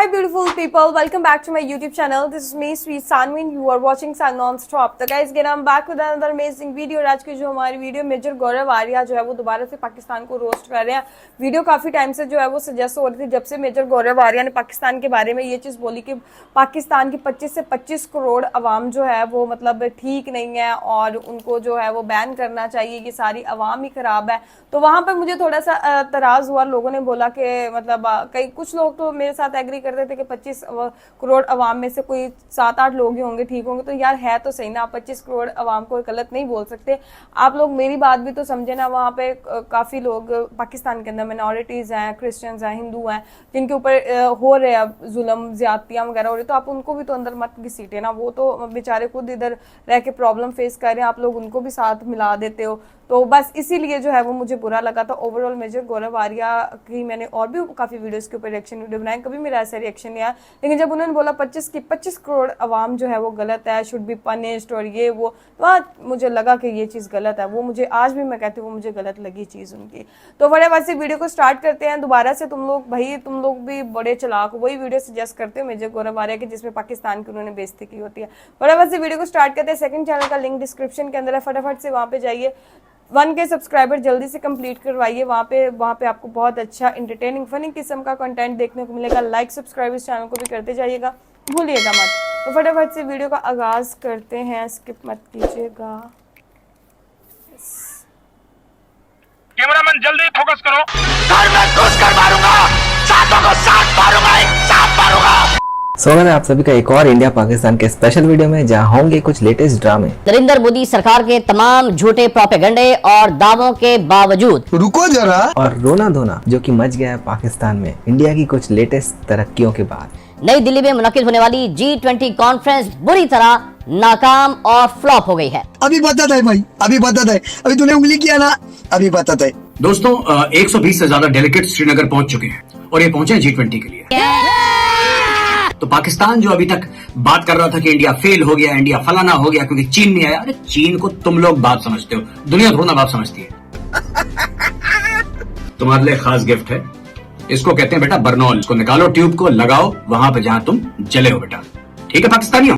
Hi beautiful people, welcome back to my YouTube channel. This is me Sweet Sanvi and you are watching Sun Non-Stop. तो guys again I'm back with another amazing video और आज की जो हमारी video major गौरव आर्या जो है वो दोबारा से पाकिस्तान को रोस्ट कर रहे हैं। वीडियो काफी टाइम से जो है वो सजेस्ट हो रही थी जब से मेजर गौरव आर्या ने पाकिस्तान के बारे में ये चीज बोली कि पाकिस्तान की 25 से 25 करोड़ अवाम जो है वो मतलब ठीक नहीं है और उनको जो है वो बैन करना चाहिए, ये सारी अवाम ही खराब है। तो वहां पर मुझे थोड़ा सा तराज हुआ, लोगों ने बोला कि मतलब कई कुछ लोग तो मेरे साथ एग्री करते थे कि 25 करोड़ अवाम में से कोई 7-8 लोग ही होंगे ठीक होंगे। तो यार है तो सही ना, आप 25 करोड़ अवाम को गलत नहीं बोल सकते। आप लोग मेरी बात भी तो समझे ना। वहां पे काफी लोग पाकिस्तान के अंदर माइनॉरिटीज हैं, क्रिश्चियंस हैं, हिंदू हैं, जिनके ऊपर हो रहे हैं जुल्म ज्यादतियां वगैरह हो रही, तो आप उनको भी तो अंदर मत घसीटे ना। वो तो बेचारे खुद इधर रह के प्रॉब्लम फेस कर रहे हैं, आप लोग उनको भी साथ मिला देते हो। तो बस इसीलिए जो है वो मुझे बुरा लगा था। ओवरऑल मेजर गौरव आर्या की मैंने और भी काफी वीडियोस के ऊपर रिएक्शन वीडियो बनाए, कभी मेरा ऐसा रिएक्शन नहीं आया। लेकिन जब उन्होंने बोला 25 करोड़ अवाम जो है वो गलत है, शुड बी पनिश्ड और ये वो, तो मुझे लगा कि ये चीज गलत है। वो मुझे आज भी मैं कहती हूँ वो मुझे गलत लगी चीज उनकी। तो फटाफट से वीडियो को स्टार्ट करते हैं दोबारा से। तुम लोग भी बड़े चलाक, वही वीडियो सजेस्ट करते हो मेजर गौरव आर्या की जिसमें पाकिस्तान की उन्होंने बेइज्जती की होती है। फटाफट से वीडियो को स्टार्ट करते हैं। सेकंड चैनल का लिंक डिस्क्रिप्शन के अंदर है, फटाफट से वहां पे जाइए। 1K सब्सक्राइबर जल्दी से कंप्लीट करवाइए। वहाँ पे आपको बहुत अच्छा इंटरटेनिंग फनी किस्म का कंटेंट देखने को मिलेगा। लाइक सब्सक्राइब इस चैनल को भी करते जाइएगा, भूलिएगा मत। तो फटाफट से वीडियो का आगाज करते हैं, स्किप मत कीजिएगा। कैमरामैन जल्दी फोकस करो। घर में घुस कर मारूंगा, सातों को साथ मारूंगा, एक साथ मारूंगा। स्वागत है आप सभी का एक और इंडिया पाकिस्तान के स्पेशल वीडियो में, जहां होंगे कुछ लेटेस्ट ड्रामे। नरेंद्र मोदी सरकार के तमाम झूठे प्रोपेगेंडे और दावों के बावजूद रुको जरा, और रोना धोना जो कि मच गया है पाकिस्तान में इंडिया की कुछ लेटेस्ट तरक्कियों के बाद। नई दिल्ली में मुनक्किद होने वाली G20 कॉन्फ्रेंस बुरी तरह नाकाम और फ्लॉप हो गई है। अभी बताता है भाई, अभी बताता है, अभी तूने उंगली किया ना, अभी बताता है। दोस्तों 120 से ज्यादा डेलीगेट श्रीनगर पहुंच चुके हैं और ये पहुंचे G20 के लिए। तो पाकिस्तान जो अभी तक बात कर रहा था कि इंडिया फेल हो गया, इंडिया फलाना हो गया क्योंकि चीन नहीं आया, अरे चीन को तुम लोग बाप समझते हो, दुनिया थोड़ा ना बाप समझती है। तुम्हारे लिए खास गिफ्ट है, इसको कहते हैं बेटा बर्नौल। इसको निकालो, ट्यूब को लगाओ वहां पे जहां तुम जले हो बेटा, ठीक है पाकिस्तानियों।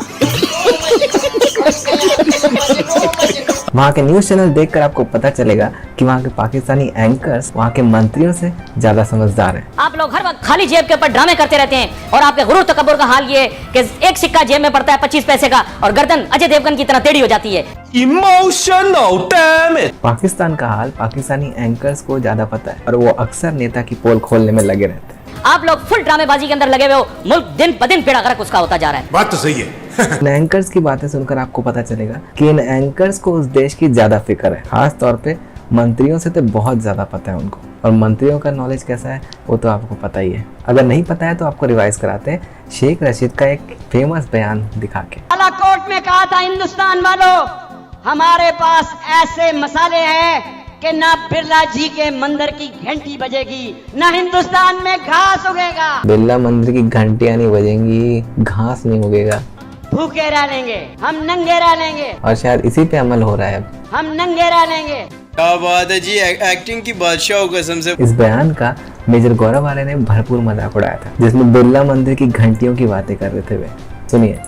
वहाँ के न्यूज चैनल देखकर आपको पता चलेगा कि वहाँ के पाकिस्तानी एंकर्स वहाँ के मंत्रियों से ज्यादा समझदार हैं। आप लोग हर वक्त खाली जेब के ऊपर ड्रामे करते रहते हैं और आपके गुरूर तकब्बुर का हाल ये कि एक सिक्का जेब में पड़ता है 25 पैसे का और गर्दन अजय देवगन की तरह टेढ़ी हो जाती है। Emotional damn it. पाकिस्तान का हाल पाकिस्तानी एंकर्स को ज्यादा पता है और वो अक्सर नेता की पोल खोलने में लगे रहते हैं। आप लोग फुल ड्रामेबाजी के अंदर लगे हुए हो, मुल्क दिन ब दिन बेड़ा गर्क उसका होता जा रहा है। बात तो सही है। इन एंकर्स की बातें सुनकर आपको पता चलेगा कि इन एंकर्स को उस देश की ज्यादा फिक्र है, खास तौर पे मंत्रियों से तो बहुत ज्यादा पता है उनको। और मंत्रियों का नॉलेज कैसा है वो तो आपको पता ही है। अगर नहीं पता है तो आपको रिवाइज कराते हैं शेख रशीद का एक फेमस बयान दिखा के। बालाकोट में कहा था हिंदुस्तान वालों, हमारे पास ऐसे मसाले हैं कि ना बिरला जी के मंदिर की घंटी बजेगी, ना हिंदुस्तान में घास उगेगा। बिरला मंदिर की घंटियां नहीं बजेंगी, घास नहीं उगेगा, भूखे रह लेंगे, हम नंगे रह लेंगे। और शायद इसी पे अमल हो रहा है अब। हम नंगे रह लेंगे। क्या बात है जी, एक्टिंग की बादशाह कसम से। इस बयान का मेजर गौरव आर्या ने भरपूर मजाक उड़ाया था, जिसमें बिरला मंदिर की घंटियों की बातें कर रहे थे वे। सुनिए।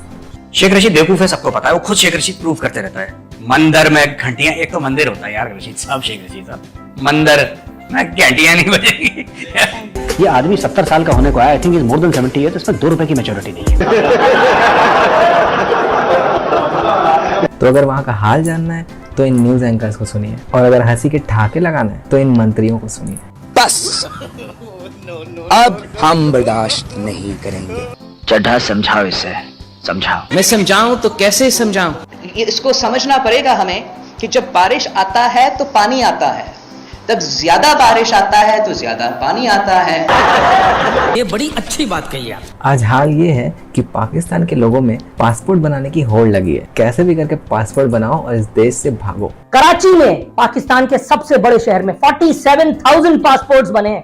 शेख रशीद बेवकूफ है, सबको पता है, वो खुद शेख रशीद प्रूव करते रहता है। मंदिर में घंटियां, एक तो मंदिर होता है यार रशीद साहब, शेख रशीद साहब, मंदिर में घंटियां नहीं बजेगी। ये आदमी 70 साल का होने को आया, I think is more than 70 है, तो इसमें 2 रुपए की मैच्योरिटी नहीं है। तो अगर वहाँ का हाल जानना है तो इन न्यूज एंकर्स को सुनिए, और अगर हंसी के ठहाके लगाना है तो इन मंत्रियों को सुनिए। बस अब हम बर्दाश्त नहीं करेंगे। चड्ढा समझाओ इसे, समझाओ। मैं समझाऊं तो कैसे समझाऊं? इसको समझना पड़ेगा हमें कि जब बारिश आता है तो पानी आता है, तब ज्यादा बारिश आता है तो ज्यादा पानी आता है। ये बड़ी अच्छी बात कही आप। आज हाल ये है कि पाकिस्तान के लोगों में पासपोर्ट बनाने की होड़ लगी है। कैसे भी करके पासपोर्ट बनाओ और इस देश से भागो। कराची में, पाकिस्तान के सबसे बड़े शहर में 47,000 पासपोर्ट्स बने,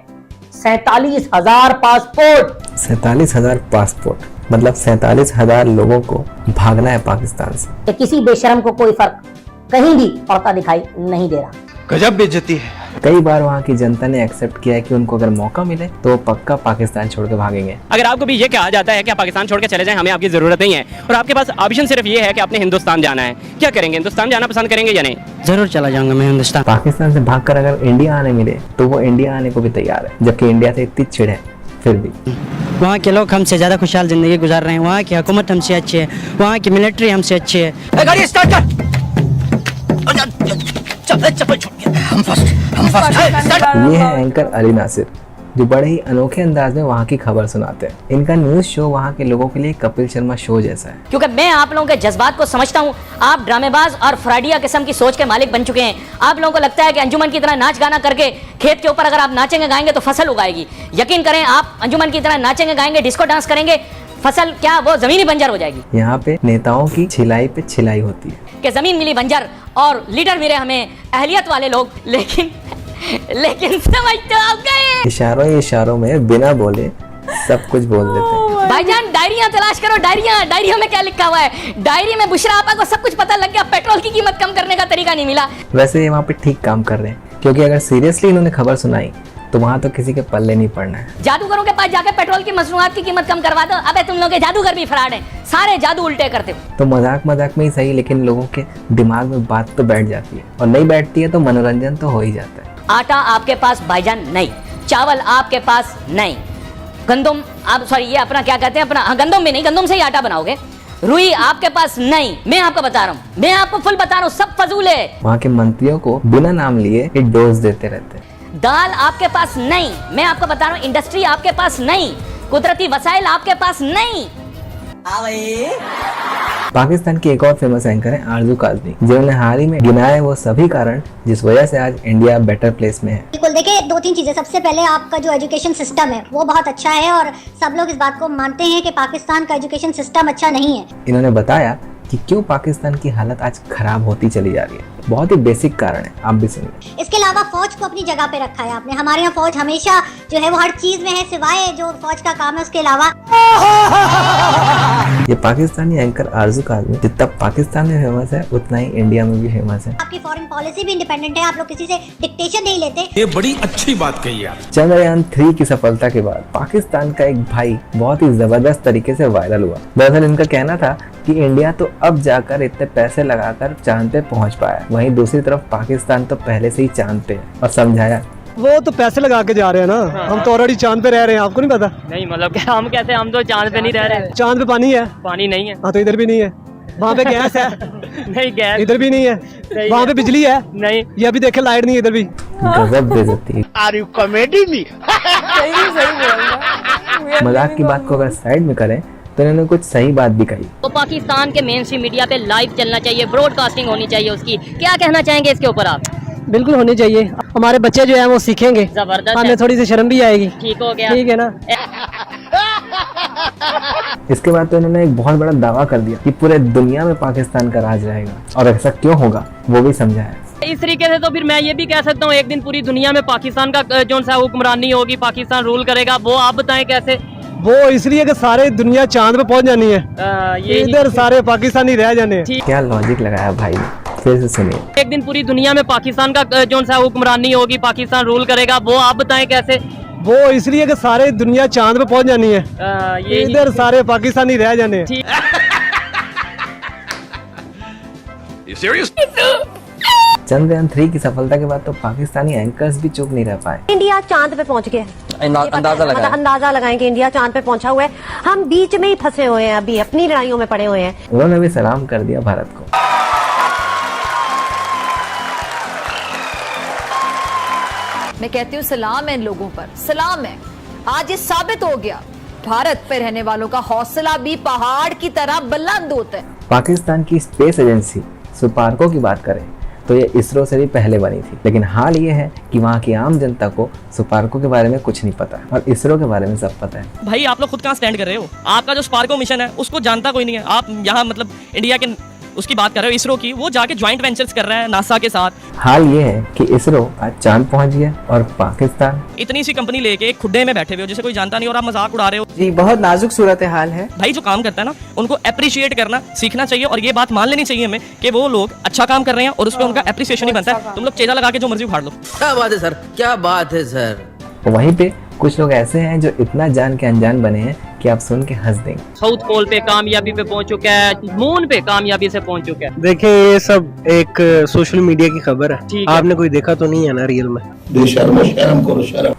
47,000 पासपोर्ट। 47,000 पासपोर्ट मतलब 47,000 लोगों को भागना है पाकिस्तान से। किसी बेशरम को कोई फर्क कहीं भी पड़ता दिखाई नहीं दे रहा। गजब बेइज्जती है। कई बार वहाँ की जनता ने एक्सेप्ट किया है कि उनको अगर मौका मिले तो वो पक्का पाकिस्तान छोड़ के भागेंगे। अगर आपको भी ये कहा जाता है कि आप पाकिस्तान छोड़ के चले जाएं, हमें आपकी जरूरत नहीं है, और आपके पास ऑप्शन सिर्फ ये है कि आपने हिंदुस्तान जाना है, क्या करेंगे? हिंदुस्तान जाना पसंद करेंगे या नहीं? जरूर चला जाऊंगा मैं हिंदुस्तान। पाकिस्तान से भागकर अगर इंडिया आने मिले तो वो इंडिया आने को भी तैयार है, जबकि इंडिया से इतनी चिढ़ है फिर भी। वहाँ के लोग हमसे ज्यादा खुशहाल जिंदगी गुजार रहे हैं, वहाँ की हुकूमत हमसे अच्छी है, वहाँ की मिलिट्री हमसे अच्छी है। गाड़ी स्टार्ट कर। चप्पल छूट गया। हम फर्स्ट। ये है एंकर अली नासिर, जो बड़े ही अनोखे अंदाज में वहाँ की खबर सुनाते हैं। इनका न्यूज शो वहाँ के लोगों के लिए कपिल शर्मा शो जैसा है। क्योंकि मैं आप लोगों के जज्बात को समझता हूँ। आप ड्रामेबाज और फ्रॉडिया किस्म की सोच के मालिक बन चुके हैं। आप लोगों को लगता है कि अंजुमन की तरह नाच गाना करके खेत के ऊपर अगर आप नाचेंगे गाएंगे तो फसल उगाएगी। यकीन करें, आप अंजुमन की तरह नाचेंगे गाएंगे, डिस्को डांस करेंगे, फसल क्या वो जमीन ही बंजर हो जाएगी। यहाँ पे नेताओं की छिलाई पे छिलाई होती है कि जमीन मिली बंजर और लीडर मिले हमें अहलियत वाले लोग, लेकिन समझ तो आ गए। इशारों में बिना बोले सब कुछ बोल देते हैं। भाईजान डायरियां तलाश करो, डायरियों में क्या लिखा हुआ है? डायरी में बुशरा आपा को सब कुछ पता लग गया, पेट्रोल की कीमत कम करने का तरीका नहीं मिला। वैसे ये वहाँ पे ठीक काम कर रहे हैं, क्योंकि अगर सीरियसली इन्होंने खबर सुनाई तो वहाँ तो किसी के पल्ले नहीं पड़ना है। जादूगरों के पास जाके पेट्रोल की मसनूआत की कीमत कम करवा दो। अबे तुम लोग के जादूगर भी फ्रॉड हैं, सारे जादू उल्टे करते हो। तो मजाक में ही सही, लेकिन लोगों के दिमाग में बात तो बैठ जाती है, और नहीं बैठती है तो मनोरंजन तो हो ही जाता है। आटा आपके पास भाईजान नहीं, चावल आपके पास नहीं, गंदम आप सॉरी ये अपना क्या कहते हैं अपना गंदम भी नहीं, गंदम से ही आटा बनाओगे। रुई आपके पास नहीं, मैं आपको बता रहा हूँ, मैं आपको फुल बता रहा हूँ, सब फजूल है। वहाँ के मंत्रियों को बिना नाम लिए एक डोज देते रहते हैं। दाल आपके पास नहीं, मैं आपको बता रहा हूँ, इंडस्ट्री आपके पास नहीं, कुदरती वसाइल आपके पास नहीं। पाकिस्तान की एक और फेमस एंकर है आरजू काजमी, जिन्होंने हाल ही में गिनाए वो सभी कारण जिस वजह से आज इंडिया बेटर प्लेस में है। बिल्कुल, देखिए 2-3 चीजें। सबसे पहले आपका जो एजुकेशन सिस्टम है वो बहुत अच्छा है, और सब लोग इस बात को मानते हैं कि पाकिस्तान का एजुकेशन सिस्टम अच्छा नहीं है। इन्होंने बताया कि क्यों पाकिस्तान की हालत आज खराब होती चली जा रही है। बहुत ही बेसिक कारण है, आप भी सुनिए। इसके अलावा फौज को अपनी जगह पे रखा है आपने। हमारे यहाँ फौज हमेशा जो है वो हर चीज में है, सिवाय जो फौज का काम है उसके अलावा। ये पाकिस्तानी एंकर आरजू काजमी जितना पाकिस्तान में फेमस है उतना ही इंडिया में भी फेमस है। आपकी फॉरेन पॉलिसी भी इंडिपेंडेंट है, आप लोग किसी से डिक्टेशन नहीं लेते। ये बड़ी अच्छी बात कही आप। चंद्रयान 3 की सफलता के बाद पाकिस्तान का एक भाई बहुत ही जबरदस्त तरीके से वायरल हुआ। दरअसल इनका कहना था कि इंडिया तो अब जाकर इतने पैसे लगाकर चांद पे पहुंच पाया, वहीं दूसरी तरफ पाकिस्तान तो पहले से ही चांद पे है। और समझाया वो तो पैसे लगा के जा रहे हैं ना, हम तो ऑलरेडी चांद पे रह रहे हैं, आपको नहीं पता? नहीं मतलब हम कैसे, हम तो चांद पे नहीं रह रहे। चांद पे पानी है? पानी नहीं है। हाँ तो इधर भी नहीं है। वहाँ पे गैस है? नहीं गैस। इधर भी नहीं है। वहाँ पे बिजली है? नहीं। ये अभी देखे लाइट नहीं है इधर भी। गजब बेइज्जती। Are you comedy me? मजाक की बात को अगर साइड में करें तो इन्होंने कुछ सही बात भी कही। तो पाकिस्तान के मेन स्ट्रीम मीडिया पे लाइव चलना चाहिए, ब्रॉडकास्टिंग होनी चाहिए उसकी। क्या कहना चाहेंगे इसके ऊपर आप? बिल्कुल होनी चाहिए, हमारे बच्चे जो है वो सीखेंगे, जबरदस्त, हमें थोड़ी सी शर्म भी आएगी। ठीक हो गया, ठीक है ना? इसके बाद तो इन्होंने एक बहुत बड़ा दावा कर दिया कि पूरे दुनिया में पाकिस्तान का राज रहेगा, और ऐसा क्यों होगा वो भी समझाया। इस तरीके से तो फिर मैं ये भी कह सकता हूँ एक दिन पूरी दुनिया में पाकिस्तान का जो सा हुक्मरानी होगी, पाकिस्तान रूल करेगा। वो आप बताएं कैसे? वो इसलिए कि सारे दुनिया चांद पे पहुंच जानी है, इधर सारे पाकिस्तानी रह जाने हैं। क्या लॉजिक लगाया भाई ने, फिर से सुनिए। एक दिन पूरी दुनिया में पाकिस्तान का जो सा हुक्मरानी होगी, पाकिस्तान रूल करेगा। वो आप बताएं कैसे? वो इसलिए कि सारे दुनिया चांद पे पहुंच जानी है, इधर सारे पाकिस्तानी रह जाने हैं। चंद्रयान 3 की सफलता के बाद तो पाकिस्तानी एंकर्स भी चुप नहीं रह पाए। इंडिया चांद पे पहुंच गया, अंदाजा लगाएं कि इंडिया चांद पे पहुंचा हुआ है। हम बीच में ही फंसे हुए हैं, अभी अपनी लड़ाइयों में पड़े हुए हैं। उन्होंने भी सलाम कर दिया भारत को। मैं कहती हूँ सलाम है इन लोगों पर, सलाम है। आज ये साबित हो गया भारत पे रहने वालों का हौसला भी पहाड़ की तरह बुलंद होता है। पाकिस्तान की स्पेस एजेंसी सुपार्को की बात करें तो ये इसरो से भी पहले बनी थी, लेकिन हाल ये है कि वहाँ की आम जनता को सुपार्को के बारे में कुछ नहीं पता और इसरो के बारे में सब पता है। भाई आप लोग खुद कहाँ स्टैंड कर रहे हो? आपका जो स्पार्को मिशन है उसको जानता कोई नहीं है। आप यहाँ मतलब इंडिया के उसकी बात कर रहे हो इसरो की, वो जाके ज्वाइंट वेंचर्स कर रहा है नासा के साथ। हाल ये है कि इसरो आज चांद पहुंच गया और पाकिस्तान इतनी सी कंपनी लेके एक खुड्डे में बैठे हुए हो जिसे कोई जानता नहीं और आप मजाक उड़ा रहे हो। जी बहुत नाजुक सूरत हाल है भाई जो काम करता है ना उनको अप्रिशिएट करना सीखना चाहिए और ये बात मान लेनी चाहिए हमें कि वो लोग अच्छा काम कर रहे हैं और उस पर उनका अप्रिसिएशन ही बनता है। तुम लोग चेजा लगा के जो मर्जी उखाड़ लो। क्या बात है सर, क्या बात है सर। वहीं पे कुछ लोग ऐसे हैं जो इतना जान के अनजान बने हैं कि आप सुन के हंस देंगे। साउथ पोल पे कामयाबी पे पहुंच चुका है, मून पे कामयाबी से पहुंच चुका है। देखिए ये सब एक सोशल मीडिया की खबर है, आपने कोई देखा तो नहीं है ना रियल में।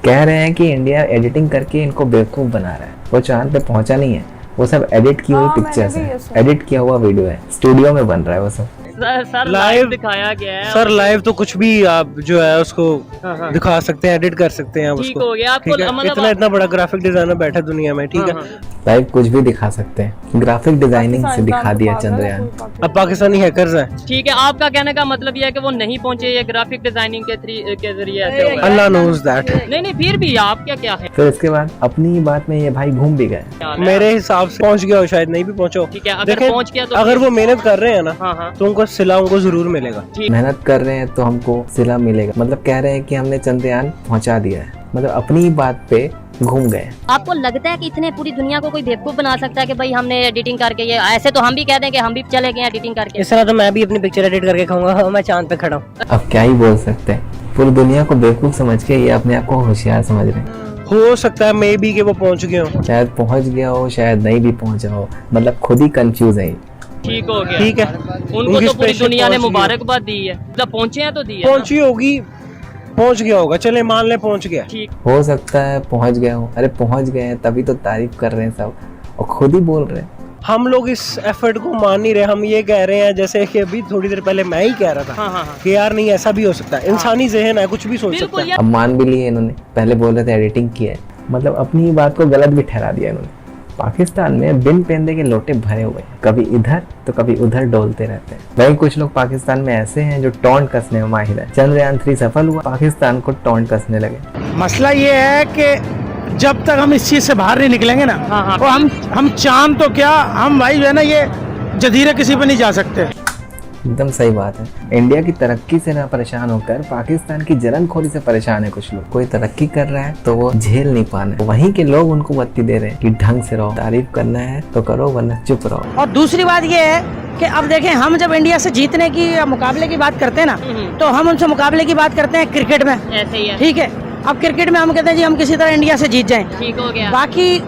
कह रहे हैं कि इंडिया एडिटिंग करके इनको बेवकूफ बना रहा है। वो चांद पे पहुंचा नहीं है, वो सब एडिट की हुई पिक्चर्स है, एडिट किया हुआ वीडियो है, स्टूडियो में बन रहा है वो सब। सर लाइव दिखाया गया है। सर लाइव तो कुछ भी आप जो है उसको दिखा सकते हैं, एडिट कर सकते हैं आप ठीक उसको। हो गया आपको मतलब इतना बड़ा ग्राफिक डिजाइनर बैठा दुनिया में, ठीक है। लाइव कुछ भी दिखा सकते हैं, ग्राफिक डिजाइनिंग से दिखा दिया चंद्रयान। अब पाकिस्तानी हैकर्स हैं। ठीक है, आपका कहने का मतलब ये है कि वो नहीं पहुंचे, ये ग्राफिक डिजाइनिंग के जरिए ऐसे हो गया। अल्लाह नोज दैट। नहीं फिर भी आप क्या है। फिर इसके बाद अपनी बात में ये भाई घूम भी गए। मेरे हिसाब से पहुंच गया हो, शायद नहीं भी पहुंचो। ठीक है, अगर पहुंच गया तो अगर वो मेहनत कर रहे हैं ना तो उनको सिला उनको जरूर मिलेगा। मेहनत कर रहे हैं तो हमको सिला मिलेगा, मतलब कह रहे हैं कि हमने चंद्रयान पहुंचा दिया है, मतलब अपनी ही बात पे घूम गए। आपको लगता है कि इतने पूरी दुनिया को कोई बेवकूफ बना सकता है कि भाई हमने एडिटिंग करके ये, ऐसे तो हम भी कह दें कि हम भी चले गए एडिटिंग करके। इस तरह तो मैं भी अपनी पिक्चर एडिट करके खाऊंगा, मैं चांद पे खड़ा हूँ। अब क्या ही बोल सकते हैं, पूरी दुनिया को बेवकूफ समझ के ये अपने आप को होशियार समझ रहे हैं। हो सकता है मे बी कि वो पहुंच गए हो, शायद पहुंच गया हो, शायद नहीं भी पहुंचा हो, मतलब खुद ही कंफ्यूज है। ठीक हो गया, ठीक है। उनको तो पूरी दुनिया ने मुबारकबाद दी है, जब पहुंचे हैं तो दी है। पहुंची होगी, पहुंच गया होगा, चले मान ले पहुंच गया। ठीक हो सकता है पहुंच गया हो। अरे पहुंच गए हैं तभी तो तारीफ कर रहे हैं सब और खुद ही बोल रहे हैं। हम लोग इस एफर्ट को मान नहीं रहे, हम ये कह रहे हैं जैसे कि अभी थोड़ी देर पहले मैं ही कह रहा था कि यार नहीं ऐसा भी हो सकता है, इंसानी जहन है, कुछ भी सोच सकता है। अब मान भी लिए इन्होंने, पहले बोल रहे थे एडिटिंग की है, मतलब अपनी ही बात को गलत भी ठहरा दिया इन्होंने। पाकिस्तान में बिन पेंदे के लोटे भरे हुए हैं, कभी इधर तो कभी उधर डोलते रहते हैं। वहीं कुछ लोग पाकिस्तान में ऐसे हैं जो टॉन्ट कसने में माहिर है। चंद्रयान 3 सफल हुआ, पाकिस्तान को टॉन्ट कसने लगे। मसला ये है कि जब तक हम इस चीज से बाहर नहीं निकलेंगे ना तो हम चांद तो क्या, हम भाई जो है ना ये जजीरे किसी पे नहीं जा सकते। एकदम सही बात है। इंडिया की तरक्की से ना परेशान होकर पाकिस्तान की जरनखोरी से परेशान है कुछ लोग। कोई तरक्की कर रहा है तो वो झेल नहीं पाना, वहीं के लोग उनको बत्ती दे रहे हैं कि ढंग से रहो, तारीफ करना है तो करो वरना चुप रहो। और दूसरी बात ये है कि अब देखें, हम जब इंडिया से जीतने की मुकाबले की बात करते हैं ना तो हम उनसे मुकाबले की बात करते हैं क्रिकेट में, ऐसे ही है। ठीक है। अब क्रिकेट में हम कहते हैं जी हम किसी तरह इंडिया से जीत जाएं। ठीक हो गया। बाकी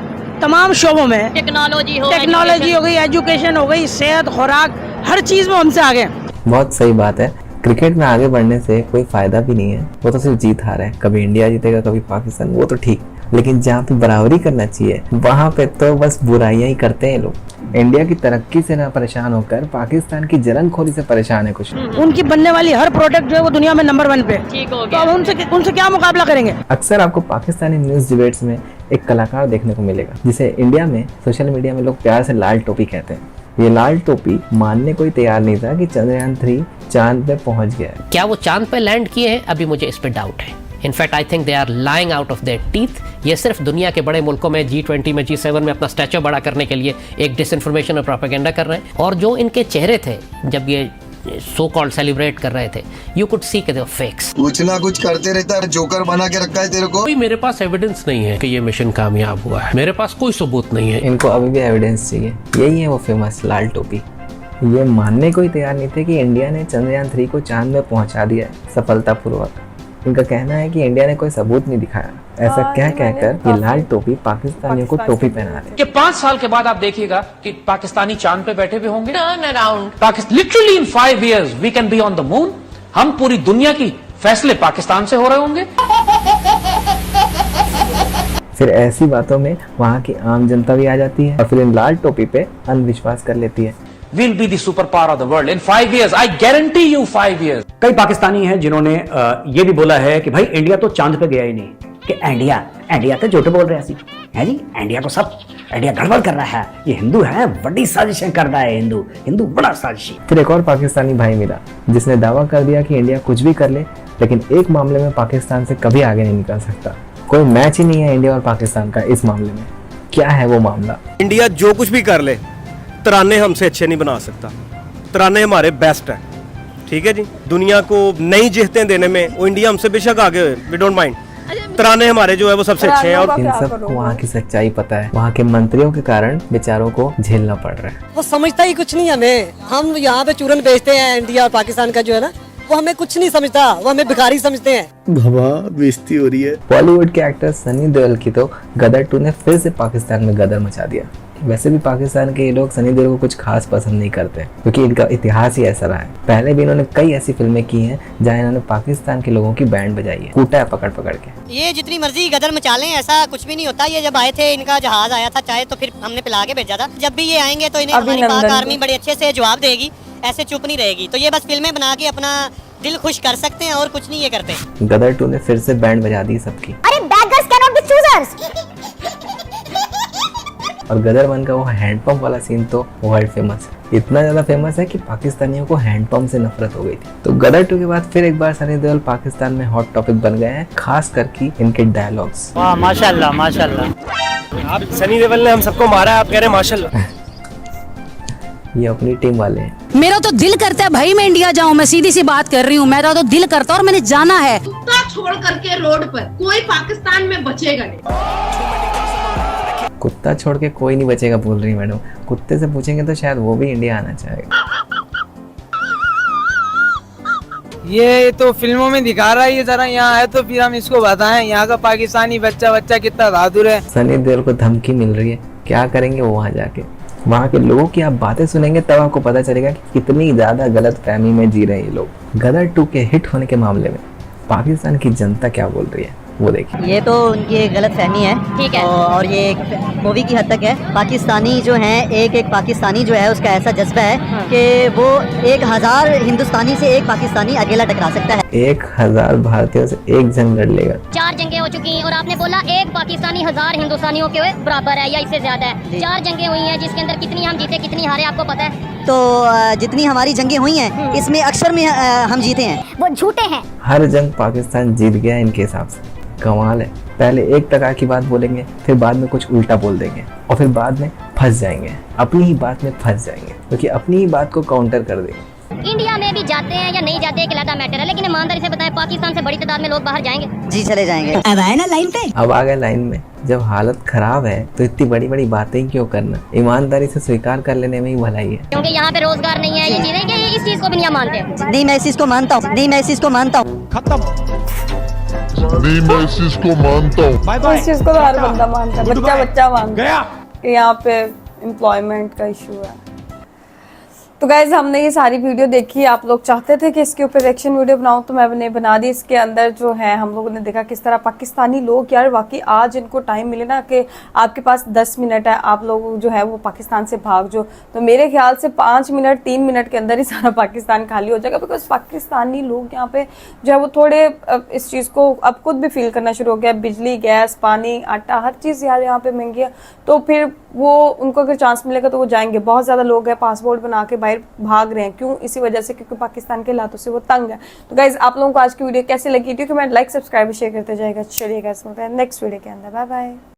तमाम शोबों में टेक्नोलॉजी हो गई, एजुकेशन हो गई, सेहत, खुराक, हर चीज में हमसे आगे हैं। बहुत सही बात है। क्रिकेट में आगे बढ़ने से कोई फायदा भी नहीं है, वो तो सिर्फ जीत हार है, कभी इंडिया जीतेगा कभी पाकिस्तान, वो तो ठीक। लेकिन जहाँ पे बराबरी करना चाहिए वहाँ पे तो बस बुराइयां ही करते हैं लोग। इंडिया की तरक्की से ना परेशान होकर पाकिस्तान की जरनखोरी से परेशान है कुछ। उनकी बनने वाली हर प्रोडक्ट जो है वो दुनिया में नंबर 1 पे। ठीक हो तो गया। अब उनसे क्या मुकाबला करेंगे। अक्सर आपको पाकिस्तानी न्यूज डिबेट्स में एक कलाकार देखने को मिलेगा जिसे इंडिया में सोशल मीडिया में लोग प्यार से लाल टोपी कहते हैं। ये लाल टोपी मानने को ही तैयार नहीं था कि चंद्रयान 3 चांद पे पहुंच गया है। क्या वो चांद पे लैंड किए हैं, अभी मुझे इस पे डाउट है। In fact I think they are lying out of their teeth. ये सिर्फ दुनिया के बड़े मुल्कों में G20 में G7 में अपना स्टैचर बड़ा करने के लिए एक डिसइंफॉर्मेशन और प्रोपेगेंडा कर रहे हैं। और जो इनके चेहरे थे जब ये सो कॉल्ड सेलिब्रेट कर रहे थे, यू कुड सी के दे वर फेक्स। कुछ ना कुछ करते रहता है, जोकर बना के रखा है तेरे को। कोई मेरे पास एविडेंस नहीं है कि ये मिशन कामयाब हुआ है, मेरे पास कोई सबूत नहीं है। इनको अभी भी एविडेंस चाहिए। यही है वो फेमस लाल टोपी। ये मानने को ही तैयार नहीं थे कि इंडिया ने चंद्रयान 3 को चांद में पहुंचा दिया है सफलतापूर्वक। इनका कहना है कि इंडिया ने कोई सबूत नहीं दिखाया। ऐसा कह कहकर ये लाल टोपी पाकिस्तानियों को टोपी पहना रहे। कि 5 साल के बाद आप देखिएगा कि पाकिस्तानी चांद पे बैठे हुए होंगे। Turn around literally in 5 years we can be on the moon. हम पूरी दुनिया की फैसले पाकिस्तान से हो रहे होंगे। फिर ऐसी बातों में वहाँ की आम जनता भी आ जाती है और फिर इन लाल टोपी पे अंधविश्वास कर लेती है। We'll be the superpower of the world in 5 years. I guarantee you 5 years. कई पाकिस्तानी हैं जिन्होंने ये भी बोला है कि भाई इंडिया तो चांद पे गया ही नहीं, कि इंडिया तो झूठ बोल रहे हैं जी, इंडिया गड़बड़ कर रहा है, ये हिंदू है, बड़ी साजिशें कर रहा है, हिंदू बड़ा साजिशी। फिर एक और पाकिस्तानी भाई मिला जिसने दावा कर दिया कि इंडिया कुछ भी कर ले लेकिन एक मामले में पाकिस्तान से कभी आगे नहीं निकल सकता। कोई मैच ही नहीं है इंडिया और पाकिस्तान का इस मामले में। क्या है वो मामला? इंडिया जो कुछ भी कर ले तराने हमसे अच्छे नहीं बना सकता, तराने हमारे बेस्ट है, ठीक है जी। दुनिया को नई जिहतें देने में वो इंडिया हमसे बेशक आगे हुए, वी डोंट माइंड। तराने हमारे जो है वो सबसे अच्छे हैं। और इन सबको वहाँ की सच्चाई पता है, वहाँ के मंत्रियों के कारण बेचारों को झेलना पड़ रहा है। वो समझता ही कुछ नहीं हमें। हम यहाँ पे चूरन बेचते हैं, इंडिया और पाकिस्तान का जो है ना, वो हमें कुछ नहीं समझता, वो हमें भिखारी समझते हैं। बाबा बेइज्जती हो रही है। बॉलीवुड के एक्टर सनी देओल की तो गदर 2 ने फिर से पाकिस्तान में गदर मचा दिया। वैसे भी पाकिस्तान के ये लोग सनी देओल को कुछ खास पसंद नहीं करते, क्योंकि इनका इतिहास ही ऐसा रहा है। पहले भी इन्होंने कई ऐसी फिल्में की हैं जहाँ इन्होंने पाकिस्तान के लोगों की बैंड बजाई है, कूटा है पकड़ पकड़ के। ये जितनी मर्जी गदर मचा लें, ऐसा कुछ भी नहीं होता। ये जब आए थे, इनका जहाज आया था, चाहे तो फिर हमने पिला के भेजा था। जब भी ये आएंगे तो इन्हें हमारी पाक आर्मी बड़े अच्छे से जवाब देगी, ऐसे चुप नहीं रहेगी। तो ये बस फिल्में बना के अपना दिल खुश कर सकते हैं और कुछ नहीं ये करते। गदर 2 ने फिर से बैंड बजा दी सबकी। अरे beggars cannot be choosers। और गदर 1 का वो हैंडपंप वाला सीन तो वर्ल्ड फेमस है, इतना ज्यादा फेमस है कि पाकिस्तानियों को हैंडपंप से नफरत हो गई थी। तो गदर 2 के बाद फिर एक बार सनी देओल पाकिस्तान में हॉट टॉपिक बन गए हैं, खास करके इनके डायलॉग्स। वाह माशाल्लाह माशाल्लाह। आप सनी देओल ने हम सबको मारा है, आप कह रहे हैं माशाल्लाह। ये अपनी टीम वाले हैं। मेरा तो दिल करता है भाई मैं इंडिया जाऊं, मैं सीधी सी बात कर रही हूँ, मेरा तो दिल करता है और मैंने जाना है। कुत्ता छोड़ करके रोड पर कोई पाकिस्तान में बचेगा नहीं। कुत्ता छोड़ के कोई नहीं बचेगा बोल रही मैडम। कुत्ते से पूछेंगे तो शायद वो भी इंडिया आना चाहेगा। ये तो फिल्मों में दिखा रहा है, ये जरा यहाँ है तो फिर हम इसको बताएं यहाँ का पाकिस्तानी बच्चा कितना बहादुर है। सनी देओल को धमकी मिल रही है, क्या करेंगे वो वहाँ जाके? वहाँ के लोगों की आप बातें सुनेंगे तब आपको पता चलेगा कि कितनी ज्यादा गलत फहमी में जी रहे हैं ये लोग। गदर 2 के हिट होने के मामले में पाकिस्तान की जनता क्या बोल रही है वो देखिए। ये तो उनकी गलत फहमी है, ठीक है, और ये मूवी की हद तक है। पाकिस्तानी जो है, एक पाकिस्तानी जो है उसका ऐसा जज्बा है कि वो 1000 हिंदुस्तानी से एक पाकिस्तानी अकेला टकरा सकता है। 1000 भारतीयों से एक जंग लड़ लेगा। 4 जंगें हो चुकी हैं और आपने बोला एक पाकिस्तानी 1000 हिंदुस्तानियों के बराबर है या इससे ज्यादा है। 4 जंगें हुई हैं जिसके अंदर कितनी हम जीते कितनी हारे आपको पता है? तो जितनी हमारी जंगें हुई हैं इसमें अक्सर में हम जीते हैं। वो झूठे हैं। हर जंग पाकिस्तान जीत गया इनके हिसाब से। कमाल है, पहले एक टका की बात बोलेंगे, फिर बाद में कुछ उल्टा बोल देंगे और फिर बाद में फंस जाएंगे, अपनी ही बात में फंस जाएंगे, क्योंकि अपनी ही बात को काउंटर कर देंगे। इंडिया में भी जाते हैं या नहीं जाते एक अलग मैटर है, लेकिन ईमानदारी से बताएं पाकिस्तान से बड़ी तादाद में लोग बाहर जाएंगे। जी चले जाएंगे। अब आए ना लाइन पे। अब आ गए लाइन में। जब हालत खराब है तो इतनी बड़ी बड़ी बातें क्यों करना, ईमानदारी से स्वीकार कर लेने में ही भलाई है। क्योंकि यहाँ पे रोजगार नहीं है, ये चीजें कि इस चीज को भी नहीं मानते। नहीं मैं इस चीज को मानता हूँ, नहीं मैं इस चीज को मानता हूँ। खत्म। नहीं मैं इस चीज को मानता हूँ। इस चीज को तो हर बंदा मानता है, बच्चा मानता है कि यहाँ पे एम्प्लॉयमेंट का इशू है। तो गाइज हमने ये सारी वीडियो देखी, आप लोग चाहते थे कि इसके ऊपर रिएक्शन वीडियो बनाऊं तो मैंने बना दी। इसके अंदर जो है हम लोगों ने देखा किस तरह पाकिस्तानी लोग, यार वाकई आज इनको टाइम मिले ना कि आपके पास 10 मिनट है, आप लोग जो है वो पाकिस्तान से भाग जो, तो मेरे ख्याल से 5 मिनट 3 मिनट के अंदर ही सारा पाकिस्तान खाली हो जाएगा। बिकॉज पाकिस्तानी लोग यहाँ पे जो है वो थोड़े इस चीज़ को अब खुद भी फील करना शुरू हो गया। बिजली, गैस, पानी, आटा, हर चीज़ यार यहाँ पे महंगी है, तो फिर वो उनको अगर चांस मिलेगा तो वो जाएंगे। बहुत ज़्यादा लोग हैं पासपोर्ट बना के बाहर भाग रहे हैं, क्यों? इसी वजह से क्योंकि पाकिस्तान के हालातों से वो तंग है। तो गाइज आप लोगों को आज की वीडियो कैसी लगी? क्योंकि मैं लाइक सब्सक्राइब शेयर करते जाएगा। चलिए गाइज मिलते हैं नेक्स्ट वीडियो के अंदर। Bye bye.